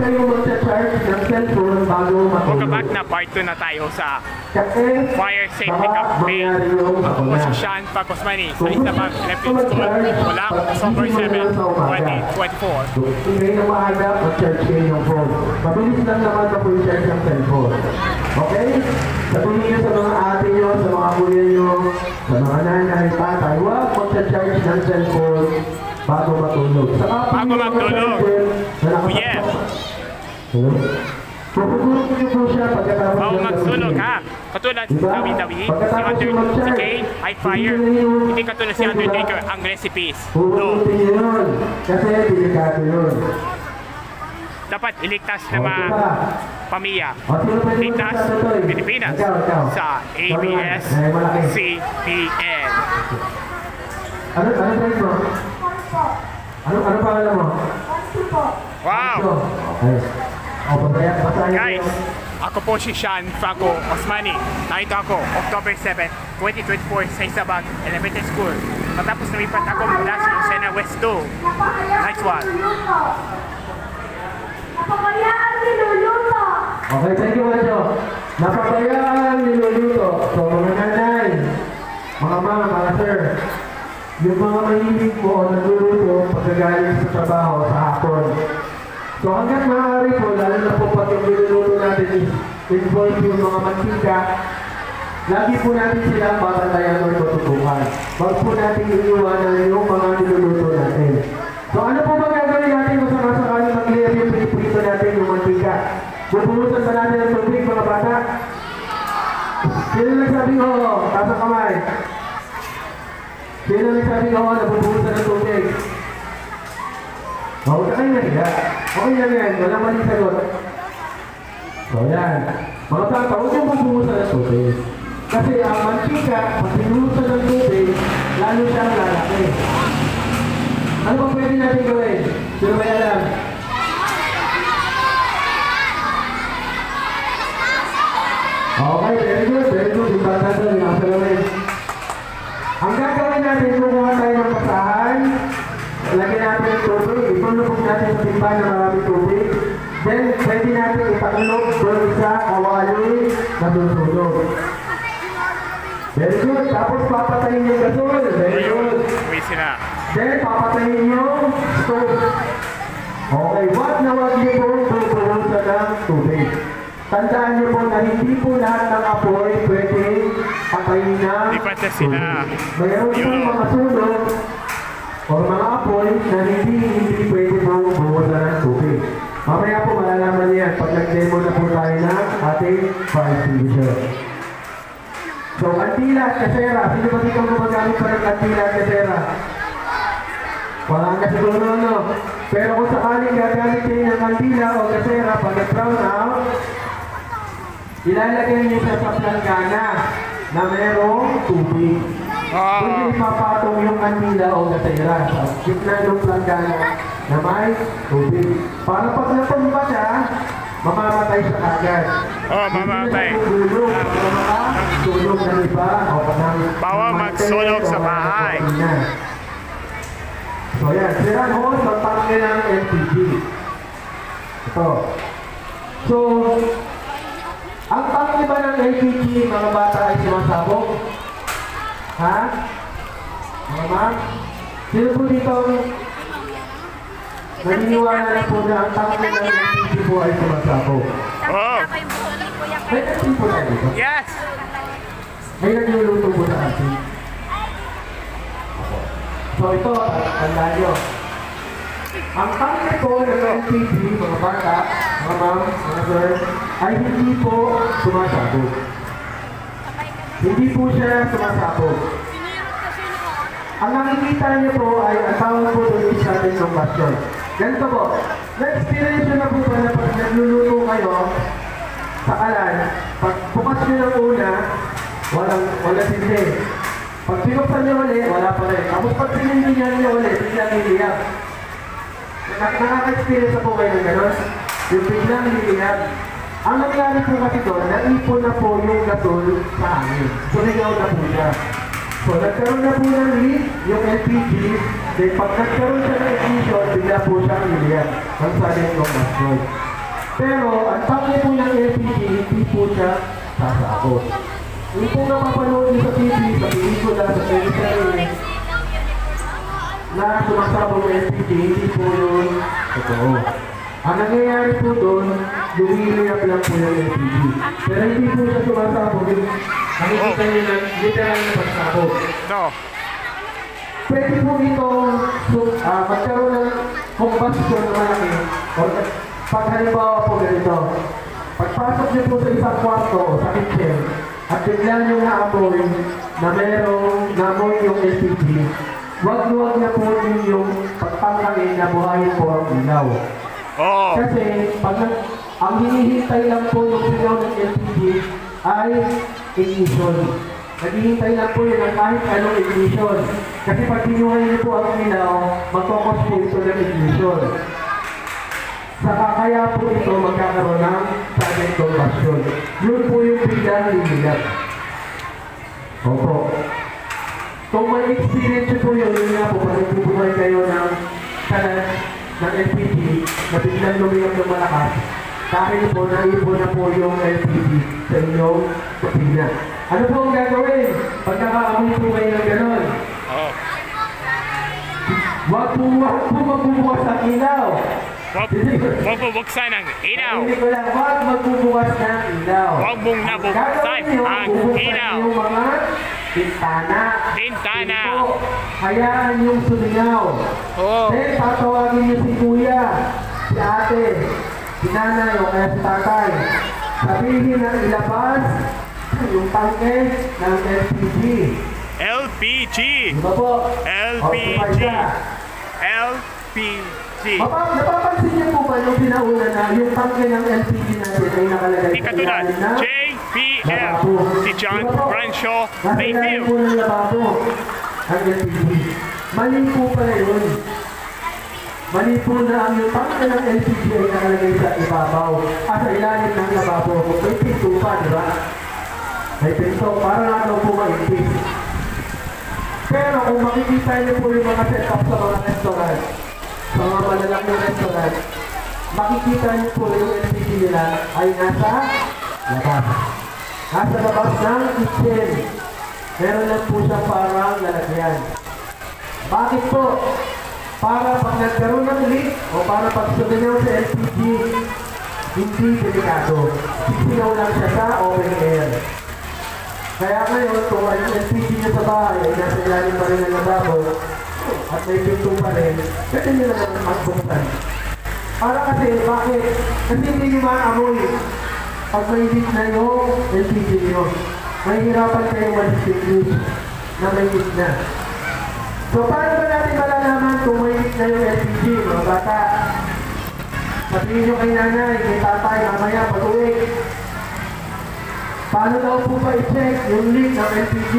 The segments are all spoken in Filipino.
kayo mag-charge ng cellphone bago matulog. Welcome back na part 2 na tayo sa Fire Safety Campaign. Ako po si Sean Pacosmani sa Isabag Electric School mula October 7, 2024. Ngayon na maaga, mag-charge kayo yung phone. Mabilis lang naman na po yung charge ng cellphone. Okay? Sabihin nyo sa mga ate nyo, sa mga kuya nyo, sa mga nanay, tatay, huwag mag-charge ng cellphone bago matulog. Bago matulog. Oh yeah. Pupugutin nyo po siya pagkatapos bago magsunog ha. Katulad si Dawi, si Kane, ay fire. Hindi katulad si Undertaker, ang recipes. No. Pupugutin nyo yun. Kasi delikado yun. Dapat iligtas na mga pamilya. Ligtas Pilipinas sa ABS-CBN. Ano tayo mo? Ano pangalan mo? Wow! Okay. Guys, ako po si Sean Franco Osmani. Narito ako, October 7, 2024 sa Isabag Elementary School. Matapos lumipat ako mula sa Lucena West 2. Nice one. Napapayaan niluluto. Okay, thank you, Macho. Napapayaan niluluto. So, mga nanay, mga mama, mga sir, yung mga mahilig mo nagluluto pagkagaling sa trabaho sa hapon. So, hanggang maaari po, lalo na po pag yung niluluto natin involve yung mga mantika, lagi po natin silang babantayan o tututukan. Wag po natin iniwanan yung mga niluluto natin. So, ano po ba gagawin natin kung sakasakali mag-clear yung pinipito natin yung mantika? Bubulusan ba natin ang tubig, mga bata? Sino nagsabi ko, taas ang kamay? Sino nagsabi ko, nabubulusan ng tubig? Huwag ka kayo nahiga. Okay lang yan, walang maling sagot. So, yan. Mga bata, huwag yung bubulusan ng tubig. Kasi ang mantika, pag binulusan ng tubig, lalo siyang lalaki. Ano ba pwede natin gawin? Sino ba alam? Okay, very good, very good. Yung bata doon, yung nasa gawin. Ang gagawin natin, kumuha tayo ng basahan, lagyan natin ng tubig, ipulubog natin sa timba na maraming tubig. Then, pwede natin ipakulog doon sa kawali na susunod. Very good. Tapos papatayin yung gasol. Very good. Then, papatayin yung stove. Okay, wag na wag niyo po bubulusan ng tubig. Tandaan niyo po na hindi po lahat ng apoy pwede patayin ng tubig. Mayroon po mga sunog o mga apoy na hindi pwede po bubulusan ng tubig. Mamaya po malalaman niyan pag nag-demo na po tayo ng ating fire extinguisher. So, kantila at kasera. Sino ba dito gumagamit pa ng kantila at kasera? Wala na siguro ano. Pero kung sakaling gagamit kayo ng kantila o kasera pag nag-brown out, ilalagay niyo siya sa planggana na merong tubig. Pwede ipapatong yung kantila o kasera sa gitna ng planggana na may tubig. Para pag napumba siya, mamamatay siya agad. Oh, mamamatay. Tulog na iba. Bawal magsunog sa bahay. So yan, sirang hose ng tangke ng LPG. Ito. So, ang tangke ba ng LPG, mga bata ay sumasabog? Ha? Mga ma'am? Sino po dito naniniwala na po na ang tangke ng LPG po ay sumasabog? Oh! May nagsipo na dito? Yes! May nagluluto po sa atin. So ito, tandaan nyo. Ang tangke po ng LPG, mga bata, mga ma'am, mga sir, ay hindi po sumasabog. Hindi po siya sumasabog. Ang nakikita niyo po ay ang tawag po doon sa ating combustion. Ganito po, na-experience nyo na po ba na pag nagluluto kayo sa kalan, pag bukas nyo ng una, walang sindi. Pag pinuksan nyo ulit, wala pa rin. Tapos pag pinindihan nyo ulit, biglang hiliyak. Nakaka-experience na po kayo ng gano'n? Yung biglang hiliyak. Ang nangyari po kasi doon, naipon na po yung gasol sa hangin. Sumigaw na po siya. So nagkaroon na po ng leak, yung LPG, then pag nagkaroon siya ng ignition, bigla po siyang hiliyak. Ang sudden combustion. Pero ang tangke po ng LPG, hindi po siya sasabot. Yung po napapanood niyo sa TV, sa pelikula, sa teleserye, na sumasabog ng LPG, hindi po yun totoo. Ang nangyayari po doon, lumiliyap lang po yung LPG. Pero hindi po siya sumasabog. Nakikita niyo na literal na pagsabog. No. Pwede po ito magkaroon ng combustion na malaki. Pag halimbawa po ganito, pagpasok niyo po sa isang kwarto o sa kitchen, at bigla niyo naamoy na merong namoy yung LPG, wag na po yung pagpangangin na buhayin po ang ilaw. Oh. Kasi ang hinihintay lang po yung ilaw ng LPG ay ignition. Naghihintay lang po yun ng kahit anong ignition. Kasi pag pinuhay niyo po ang ilaw, magkokos po ito ng ignition. Saka kaya po ito magkakaroon ng sudden combustion. Yun po yung biglang lililap. Opo. Kung may experience po yun nga po, pag nagbubuhay kayo ng kalan ng LPG na biglang lumilap ng malakas, dahil po naipon na po yung LPG sa inyong kusina. Ano po ang gagawin? Pagkakaamoy po kayo ng gano'n. Oh. Wag po magbubukas ang ilaw. Wag mo buksan ang ilaw. Hindi ko lang, wag magbubukas ng ilaw. Wag mong nabuksan ang ilaw. Yung mga bintana. Bintana. Ito, hayaan yung sumingaw. Oh. Then, tatawagin niyo si kuya, si ate, si nanay o kaya si tatay. Sabihin na ilabas yung tangke ng LPG. LPG. Diba po? LPG. LPG. Napapansin niyo po ba yung pinauna na yung tangke ng LPG natin ay nakalagay Di katulad, JPL, si John Branshaw, thank you. Nasa po ng lababo ang LPG. Mali po pala yun. Mali po na ang yung tangke ng LPG ay nakalagay sa ibabaw. Sa ilalim ng lababo. May pinto pa, di ba? May pinto, para nga daw po maipis. Pero kung makikita niyo po yung mga setup sa mga restaurant, sa mga malalaking restaurant, makikita niyo po yung LPG nila ay nasa labas. Nasa labas ng kitchen. Meron lang po siya parang lalagyan. Bakit po? Para pag nagkaroon ng leak o para pag suminaw sa LPG, hindi delikado. Sisinaw lang siya sa open air. Kaya ngayon, kung ang LPG niya sa bahay ay nasa ilalim pa rin ng lababo at may pinto pa rin, pwede nyo na naman magbuksan. Para kasi, bakit? Kasi hindi nyo maamoy pag may leak na yung LPG nyo. Mahihirapan kayo ma-distinguish na may leak na. So, paano ba natin malalaman kung may leak na yung LPG, mga bata? Sabihin nyo kay nanay, kay tatay, mamaya, pag-uwi. Paano daw po ba i-check yung leak ng LPG?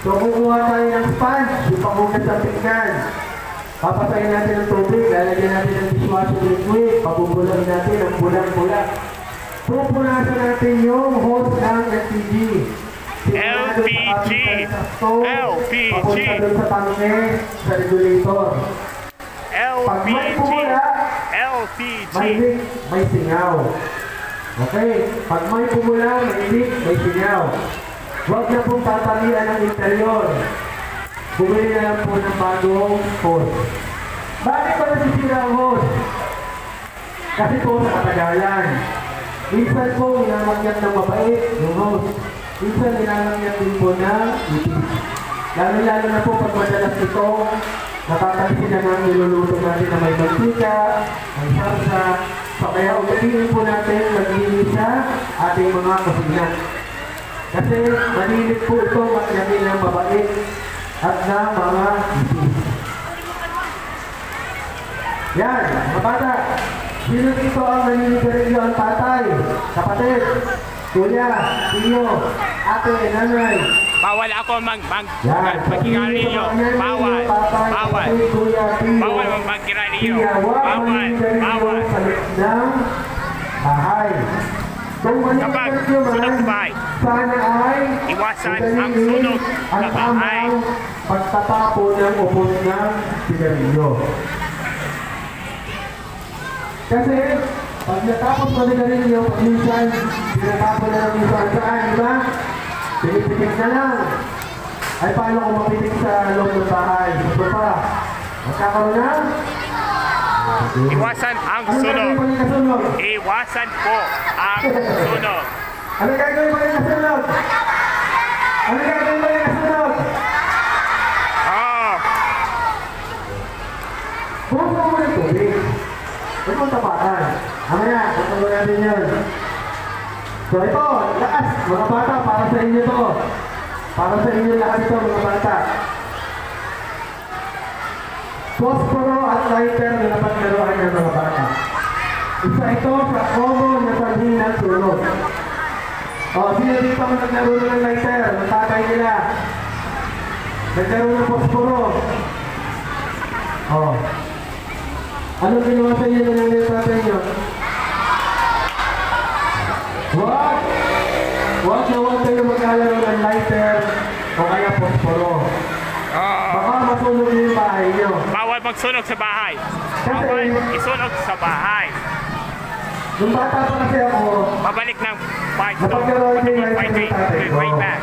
So, kukuha tayo ng sponge, yung panghugas sa pinggan. Papasayin natin ng tubig, lalagyan natin ng dishwashing liquid, pabubulang natin ng bulang-bulang. Pupunasan natin yung hose ng LPG. LPG. LPG. Papunta doon sa tangke, sa regulator. Pag may LPG. pumula, LPG. may leak, may singaw. Okay, pag may pumula, may leak, may singaw. Huwag na pong tatalian ng interior. Bumili na lang po ng bagong hose. Bakit ba nasisira ang hose? Kasi po sa katagalan. Minsan po ninangyat ng mabait yung hose. Minsan ninangyat din po ng ipis. Lalo-lalo na po pag madalas ito, natatansin na nga niluluto natin na may mantika, may sarsa. So kaya ulitin po natin maglinis sa ating mga kusina. Kasi malinis po ito maglagay ng mabait at na mga ipis. Yan, mga bata. Sino dito ang naninigarilyo ang tatay, kapatid, kuya, tiyo, ate, nanay? Bawal ako magkigarilyo. Bawal. Bawal. Bawal magkigarilyo. Bawal. Bawal. Sa loob ng bahay. Kung Kapag maninigarilyo sunog man, bahay, sana ay iwasan ang sunog ang sa bahay. tamang pagtatapo ng upos ng sigarilyo. Kasi Pag natapos mo na rin yung minsan, pinatapon na lang yung saan, di ba? Pinik-pinik na lang. Ay, paano kung mapitik sa loob ng bahay? Ito pa. Magkakaroon na? Iwasan ang Ano sunog. gagawin pa rin kasunod? Iwasan po ang sunog. Ano gagawin pa rin kasunod? Ano gagawin pa rin kasunod? Oh, Huwag mo muna tubig. Huwag mong tapatan. Mamaya, tutuloy natin yun. So ito, lakas, mga bata, para sa inyo to. Para sa inyo lahat ito, mga bata. Posporo at lighter na napaglaruan ng mga bata. Isa ito sa common na sabihin ng sunog. O, sino dito ang naglaro ng lighter? Ang tatay nila. Naglaro ng posporo. O. Anong ginawa sa inyo ng tatay nyo? Huwag! Huwag na huwag kayo maglalaro ng lighter o kaya posporo. Baka masunog yung bahay nyo. bawal magsunog sa bahay. Bawal isunog sa bahay. Nung bata pa kasi ako, Babalik ng part 2. napagkaroon din ng Part 3. tatay ko. Way back.